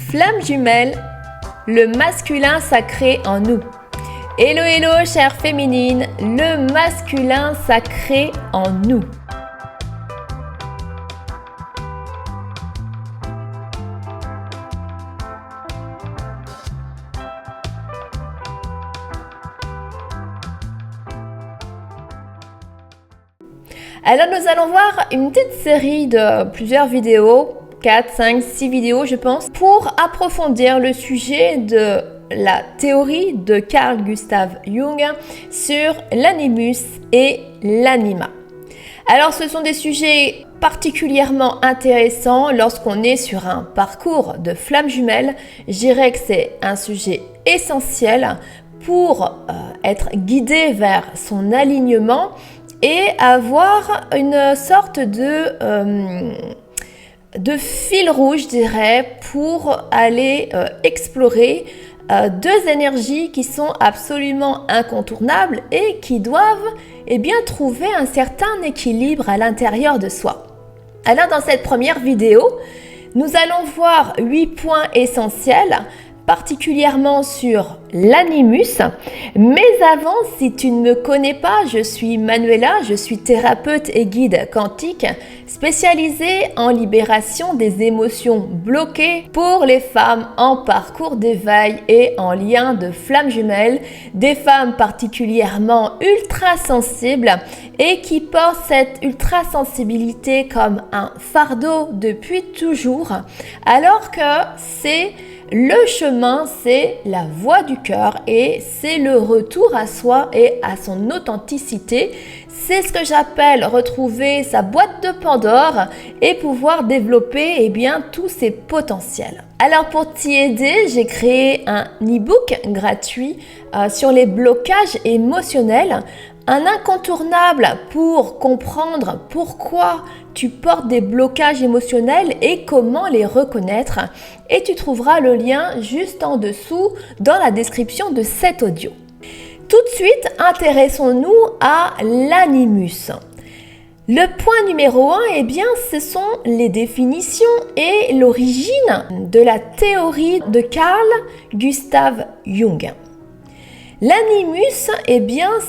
Flamme jumelle, le masculin sacré en nous. Hello, hello, chère féminine, le masculin sacré en nous. Alors nous allons voir une petite série de plusieurs vidéos, 4, 5, 6 vidéos je pense, pour approfondir le sujet de la théorie de Carl Gustav Jung sur l'animus et l'anima. Alors ce sont des sujets particulièrement intéressants lorsqu'on est sur un parcours de flamme jumelle. Je dirais que c'est un sujet essentiel pour être guidé vers son alignement et avoir une sorte de fil rouge, je dirais, pour aller explorer deux énergies qui sont absolument incontournables et qui doivent trouver un certain équilibre à l'intérieur de soi. Alors dans cette première vidéo, nous allons voir 8 points essentiels, particulièrement sur l'animus. Mais avant, si tu ne me connais pas, je suis Manuela, je suis thérapeute et guide quantique spécialisée en libération des émotions bloquées pour les femmes en parcours d'éveil et en lien de flamme jumelle, des femmes particulièrement ultra sensibles et qui portent cette ultra sensibilité comme un fardeau depuis toujours, alors que c'est le chemin, c'est la voie du cœur et c'est le retour à soi et à son authenticité. C'est ce que j'appelle retrouver sa boîte de Pandore et pouvoir développer tous ses potentiels. Alors pour t'y aider, j'ai créé un e-book gratuit sur les blocages émotionnels, un incontournable pour comprendre pourquoi tu portes des blocages émotionnels et comment les reconnaître. Et tu trouveras le lien juste en dessous dans la description de cet audio. Tout de suite, intéressons-nous à l'animus. Le point numéro 1, ce sont les définitions et l'origine de la théorie de Carl Gustav Jung. L'animus,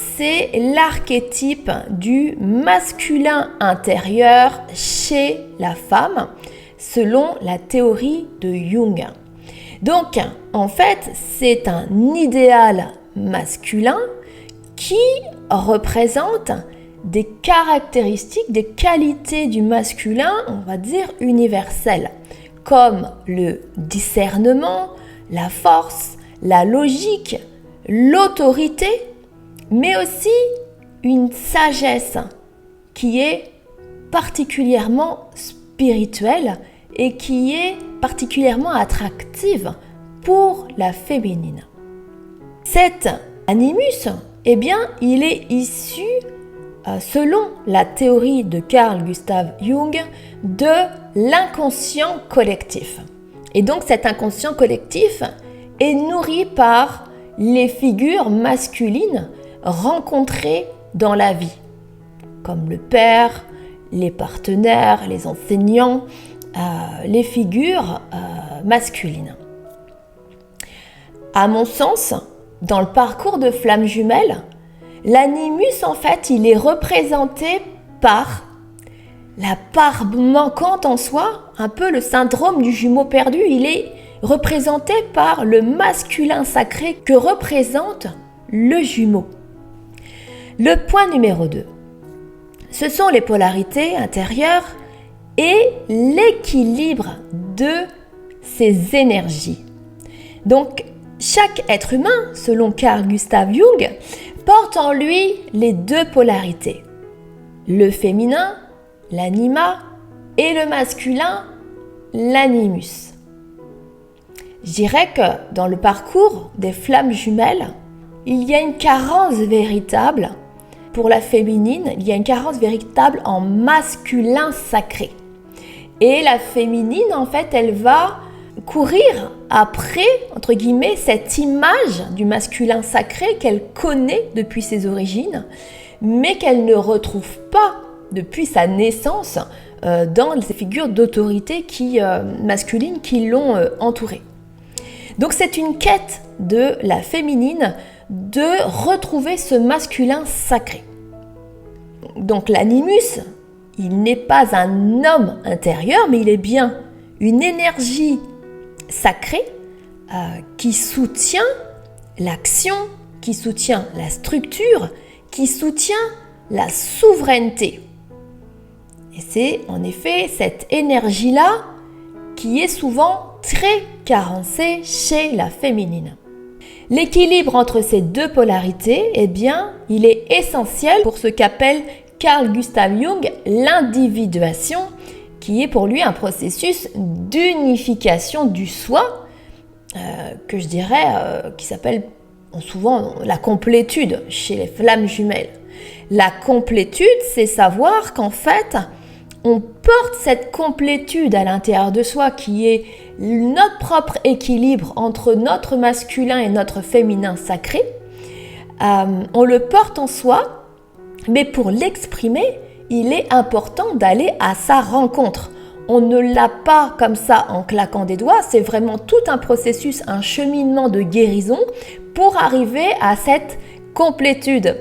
c'est l'archétype du masculin intérieur chez la femme, selon la théorie de Jung. Donc, en fait, c'est un idéal masculin qui représente des caractéristiques, des qualités du masculin, on va dire universelles, comme le discernement, la force, la logique, l'autorité, mais aussi une sagesse qui est particulièrement spirituelle et qui est particulièrement attractive pour la féminine. Cet animus, il est issu, selon la théorie de Carl Gustav Jung, de l'inconscient collectif. Et donc cet inconscient collectif est nourri par les figures masculines rencontrées dans la vie, comme le père, les partenaires, les enseignants, les figures masculines. À mon sens, dans le parcours de flamme jumelle, l'animus, il est représenté par la part manquante en soi, un peu le syndrome du jumeau perdu. Il est représenté par le masculin sacré que représente le jumeau. Le point numéro 2, ce sont les polarités intérieures et l'équilibre de ces énergies. Donc, chaque être humain, selon Carl Gustav Jung, porte en lui les deux polarités. Le féminin, l'anima, et le masculin, l'animus. Je dirais que dans le parcours des flammes jumelles, il y a une carence véritable pour la féminine, il y a une carence véritable en masculin sacré. Et la féminine, elle va courir après, entre guillemets, cette image du masculin sacré qu'elle connaît depuis ses origines, mais qu'elle ne retrouve pas depuis sa naissance dans ces figures d'autorité masculines qui l'ont entouré. Donc c'est une quête de la féminine de retrouver ce masculin sacré. Donc l'animus, il n'est pas un homme intérieur, mais il est bien une énergie sacrée qui soutient l'action, qui soutient la structure, qui soutient la souveraineté. Et c'est en effet cette énergie-là qui est souvent très carencée chez la féminine. L'équilibre entre ces deux polarités, eh bien, il est essentiel pour ce qu'appelle Carl Gustav Jung l'individuation, qui est pour lui un processus d'unification du soi, que je dirais, qui s'appelle souvent la complétude chez les flammes jumelles. La complétude, c'est savoir qu'en fait, on porte cette complétude à l'intérieur de soi qui est notre propre équilibre entre notre masculin et notre féminin sacré. On le porte en soi, mais pour l'exprimer, il est important d'aller à sa rencontre. On ne l'a pas comme ça en claquant des doigts, c'est vraiment tout un processus, un cheminement de guérison pour arriver à cette complétude.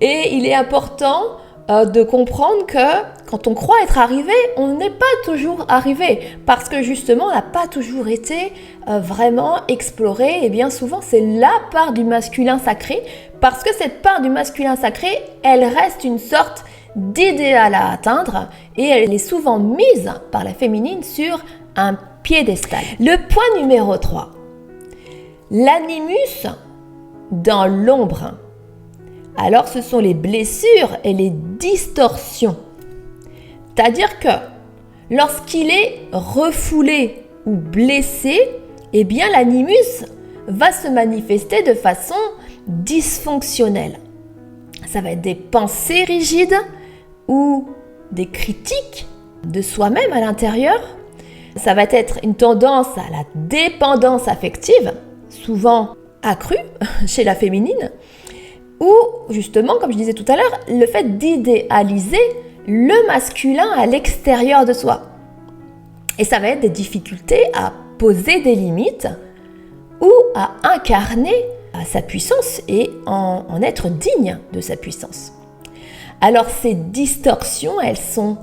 Et il est important de comprendre que quand on croit être arrivé, on n'est pas toujours arrivé parce que justement, on n'a pas toujours été vraiment exploré et bien souvent, c'est la part du masculin sacré parce que cette part du masculin sacré, elle reste une sorte d'idéal à atteindre et elle est souvent mise par la féminine sur un piédestal. Le point numéro 3, l'animus dans l'ombre. Alors ce sont les blessures et les distorsions. C'est-à-dire que lorsqu'il est refoulé ou blessé, eh bien l'animus va se manifester de façon dysfonctionnelle. Ça va être des pensées rigides ou des critiques de soi-même à l'intérieur. Ça va être une tendance à la dépendance affective, souvent accrue chez la féminine, ou justement, comme je disais tout à l'heure, le fait d'idéaliser le masculin à l'extérieur de soi. Et ça va être des difficultés à poser des limites ou à incarner sa puissance et en être digne de sa puissance. Alors ces distorsions, elles sont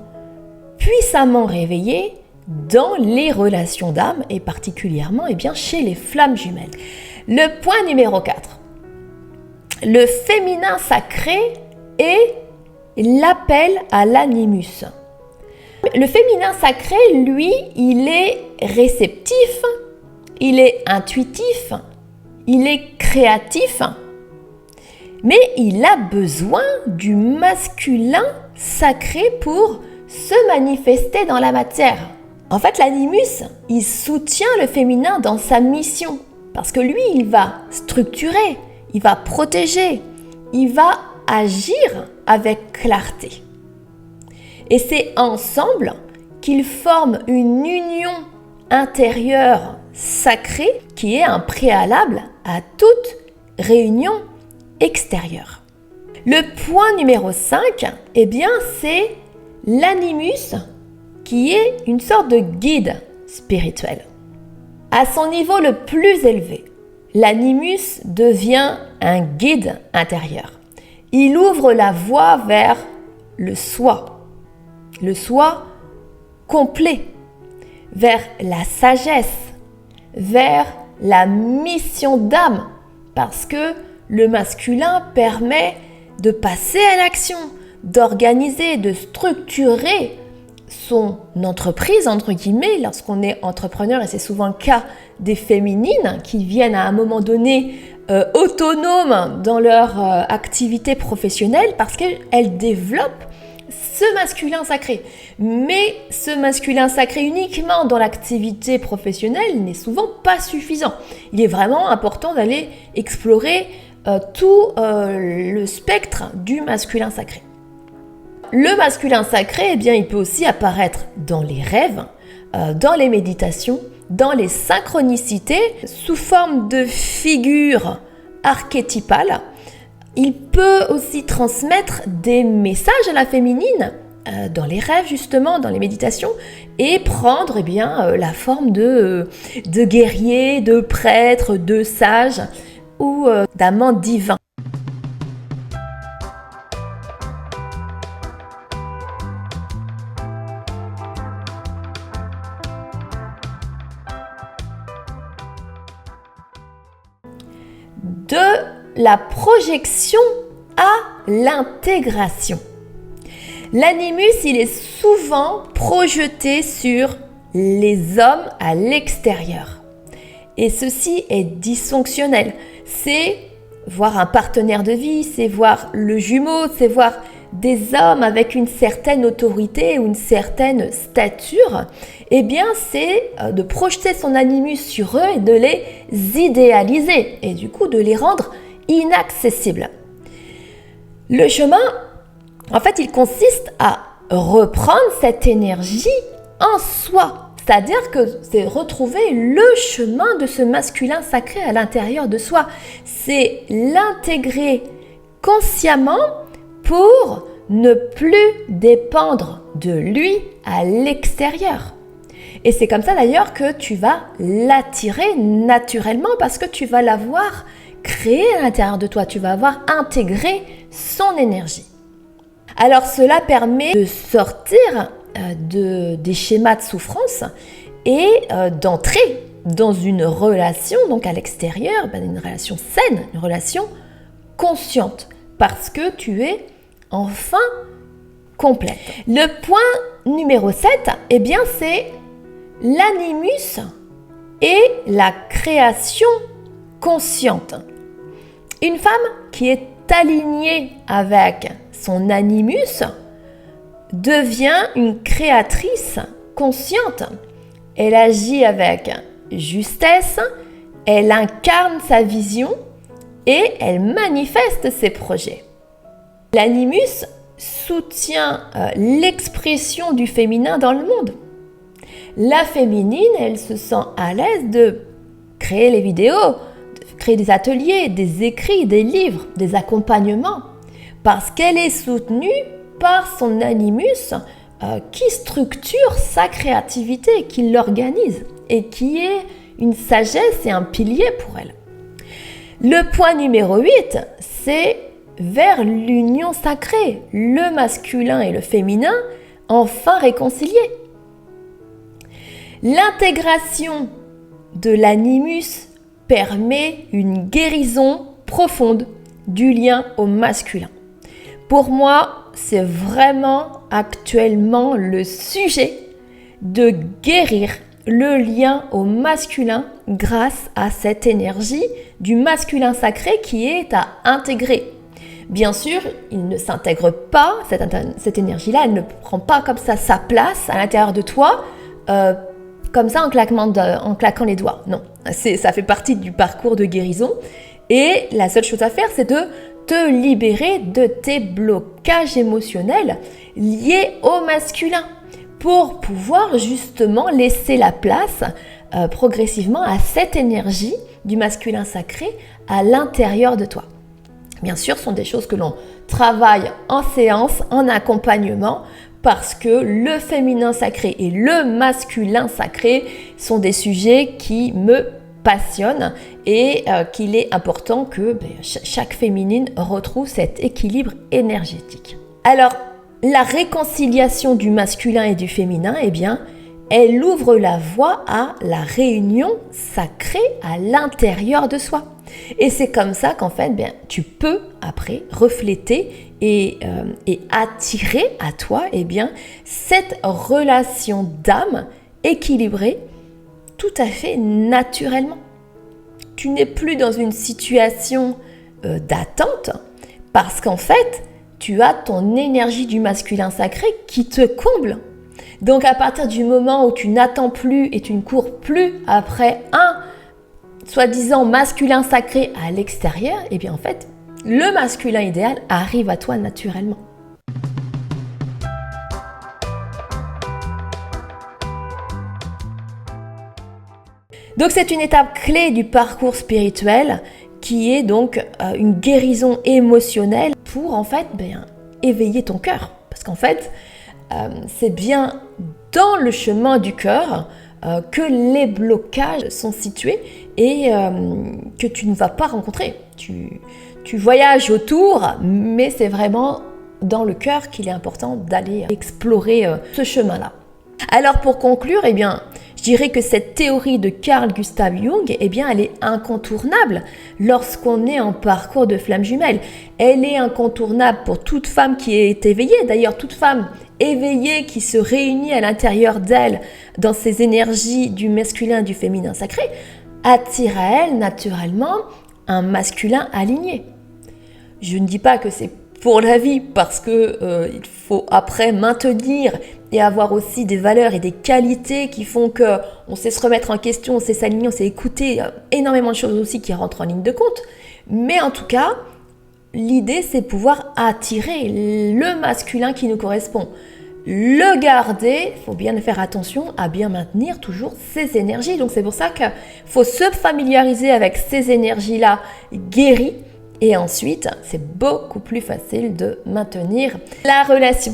puissamment réveillées dans les relations d'âme et particulièrement chez les flammes jumelles. Le point numéro 4. Le féminin sacré est l'appel à l'animus. Le féminin sacré, lui, il est réceptif, il est intuitif, il est créatif, mais il a besoin du masculin sacré pour se manifester dans la matière. En fait, l'animus, il soutient le féminin dans sa mission, parce que lui, il va structurer, il va protéger, il va agir avec clarté. Et c'est ensemble qu'ils forment une union intérieure sacrée qui est un préalable à toute réunion extérieure. Le point numéro 5, c'est l'animus qui est une sorte de guide spirituel. À son niveau le plus élevé, l'animus devient un guide intérieur. Il ouvre la voie vers le soi complet, vers la sagesse, vers la mission d'âme, parce que le masculin permet de passer à l'action, d'organiser, de structurer son entreprise, entre guillemets, lorsqu'on est entrepreneur, et c'est souvent le cas des féminines qui viennent à un moment donné autonomes dans leur activité professionnelle parce qu'elles développent ce masculin sacré. Mais ce masculin sacré uniquement dans l'activité professionnelle n'est souvent pas suffisant. Il est vraiment important d'aller explorer tout le spectre du masculin sacré. Le masculin sacré, il peut aussi apparaître dans les rêves, dans les méditations, dans les synchronicités, sous forme de figures archétypales. Il peut aussi transmettre des messages à la féminine dans les rêves justement, dans les méditations, et prendre la forme de guerrier, de prêtre, de sage ou d'amant divin. De la projection à l'intégration. L'animus, il est souvent projeté sur les hommes à l'extérieur. Et ceci est dysfonctionnel. C'est voir un partenaire de vie, c'est voir le jumeau, c'est voir des hommes avec une certaine autorité ou une certaine stature. C'est de projeter son animus sur eux et de les idéaliser et du coup de les rendre inaccessibles. Le chemin, en fait, il consiste à reprendre cette énergie en soi. C'est-à-dire que c'est retrouver le chemin de ce masculin sacré à l'intérieur de soi. C'est l'intégrer consciemment pour ne plus dépendre de lui à l'extérieur. Et c'est comme ça d'ailleurs que tu vas l'attirer naturellement parce que tu vas l'avoir créé à l'intérieur de toi. Tu vas avoir intégré son énergie. Alors cela permet de sortir des schémas de souffrance et d'entrer dans une relation, donc à l'extérieur, une relation saine, une relation consciente, parce que tu es enfin complète. Le point numéro 7, c'est l'animus et la création consciente. Une femme qui est alignée avec son animus devient une créatrice consciente. Elle agit avec justesse, elle incarne sa vision et elle manifeste ses projets. L'animus soutient l'expression du féminin dans le monde. La féminine, elle se sent à l'aise de créer les vidéos, de créer des ateliers, des écrits, des livres, des accompagnements, parce qu'elle est soutenue par son animus qui structure sa créativité, qui l'organise et qui est une sagesse et un pilier pour elle. Le point numéro 8, c'est vers l'union sacrée, le masculin et le féminin enfin réconciliés. L'intégration de l'animus permet une guérison profonde du lien au masculin. Pour moi, c'est vraiment actuellement le sujet de guérir le lien au masculin grâce à cette énergie du masculin sacré qui est à intégrer. Bien sûr, il ne s'intègre pas, cette énergie-là, elle ne prend pas comme ça sa place à l'intérieur de toi, comme ça en claquant les doigts. Non, ça fait partie du parcours de guérison. Et la seule chose à faire, c'est de te libérer de tes blocages émotionnels liés au masculin pour pouvoir justement laisser la place progressivement à cette énergie du masculin sacré à l'intérieur de toi. Bien sûr, ce sont des choses que l'on travaille en séance, en accompagnement, parce que le féminin sacré et le masculin sacré sont des sujets qui me passionnent et qu'il est important que chaque féminine retrouve cet équilibre énergétique. Alors, la réconciliation du masculin et du féminin, elle ouvre la voie à la réunion sacrée à l'intérieur de soi. Et c'est comme ça qu'en fait, tu peux après refléter et attirer à toi cette relation d'âme équilibrée tout à fait naturellement. Tu n'es plus dans une situation d'attente parce qu'en fait, tu as ton énergie du masculin sacré qui te comble. Donc à partir du moment où tu n'attends plus et tu ne cours plus après un soi-disant masculin sacré à l'extérieur, en fait, le masculin idéal arrive à toi naturellement. Donc c'est une étape clé du parcours spirituel qui est donc une guérison émotionnelle pour en fait éveiller ton cœur. Parce qu'en fait, c'est bien dans le chemin du cœur que les blocages sont situés et que tu ne vas pas rencontrer. Tu voyages autour, mais c'est vraiment dans le cœur qu'il est important d'aller explorer ce chemin-là. Alors pour conclure, eh bien, je dirais que cette théorie de Carl Gustav Jung, eh bien, elle est incontournable lorsqu'on est en parcours de flamme jumelle. Elle est incontournable pour toute femme qui est éveillée. D'ailleurs, toute femme éveillée qui se réunit à l'intérieur d'elle dans ces énergies du masculin et du féminin sacré attire à elle naturellement un masculin aligné. Je ne dis pas que c'est pour la vie parce que il faut après maintenir et avoir aussi des valeurs et des qualités qui font que on sait se remettre en question, on sait s'aligner, on sait écouter, énormément de choses aussi qui rentrent en ligne de compte. Mais en tout cas, l'idée c'est pouvoir attirer le masculin qui nous correspond. Le garder, il faut bien faire attention à bien maintenir toujours ces énergies. Donc c'est pour ça qu'il faut se familiariser avec ces énergies-là guéries. Et ensuite, c'est beaucoup plus facile de maintenir la relation.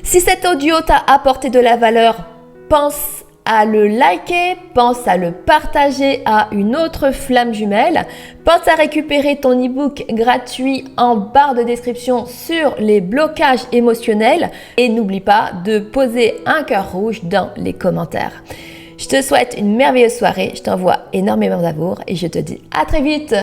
Si cet audio t'a apporté de la valeur, pense à le liker, pense à le partager à une autre flamme jumelle, pense à récupérer ton e-book gratuit en barre de description sur les blocages émotionnels et n'oublie pas de poser un cœur rouge dans les commentaires. Je te souhaite une merveilleuse soirée, je t'envoie énormément d'amour et je te dis à très vite.